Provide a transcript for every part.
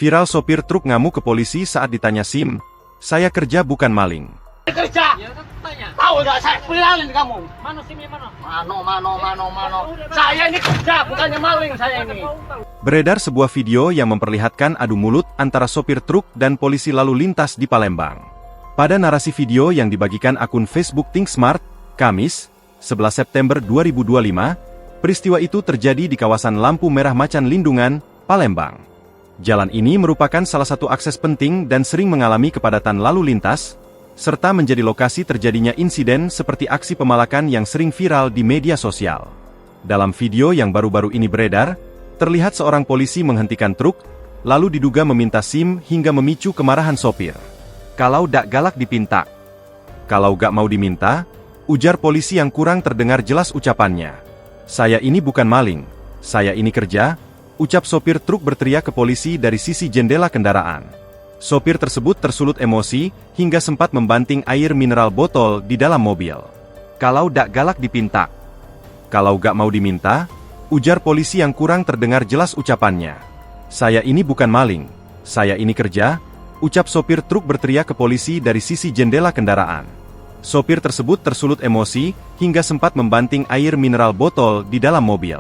Viral sopir truk ngamuk ke polisi saat ditanya SIM, "Saya kerja bukan maling." Kerja. Ya kan tanya. Tahu nggak saya viralin kamu? Mana SIM-nya mana? Mano. Saya ini kerja, bukannya maling saya ini. Beredar sebuah video yang memperlihatkan adu mulut antara sopir truk dan polisi lalu lintas di Palembang. Pada narasi video yang dibagikan akun Facebook Think Smart, Kamis, 11 September 2025, peristiwa itu terjadi di kawasan lampu merah Macan Lindungan, Palembang. Jalan ini merupakan salah satu akses penting dan sering mengalami kepadatan lalu lintas, serta menjadi lokasi terjadinya insiden seperti aksi pemalakan yang sering viral di media sosial. Dalam video yang baru-baru ini beredar, terlihat seorang polisi menghentikan truk, lalu diduga meminta SIM hingga memicu kemarahan sopir. "Kalau dak galak dipinta." "Kalau gak mau diminta," ujar polisi yang kurang terdengar jelas ucapannya. "Saya ini bukan maling, saya ini kerja," ucap sopir truk berteriak ke polisi dari sisi jendela kendaraan. Sopir tersebut tersulut emosi, hingga sempat membanting air mineral botol di dalam mobil. "Kalau dak galak dipinta." "Kalau gak mau diminta," ujar polisi yang kurang terdengar jelas ucapannya. "Saya ini bukan maling, saya ini kerja," ucap sopir truk berteriak ke polisi dari sisi jendela kendaraan. Sopir tersebut tersulut emosi, hingga sempat membanting air mineral botol di dalam mobil.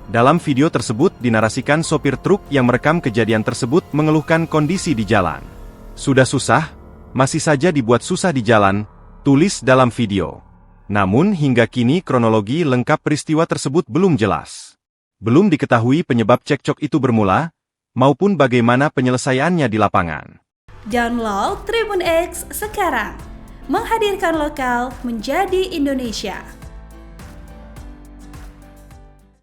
Dalam video tersebut dinarasikan sopir truk yang merekam kejadian tersebut mengeluhkan kondisi di jalan. "Sudah susah, masih saja dibuat susah di jalan," tulis dalam video. Namun hingga kini kronologi lengkap peristiwa tersebut belum jelas. Belum diketahui penyebab cekcok itu bermula, maupun bagaimana penyelesaiannya di lapangan. Download Tribun X sekarang, menghadirkan lokal menjadi Indonesia.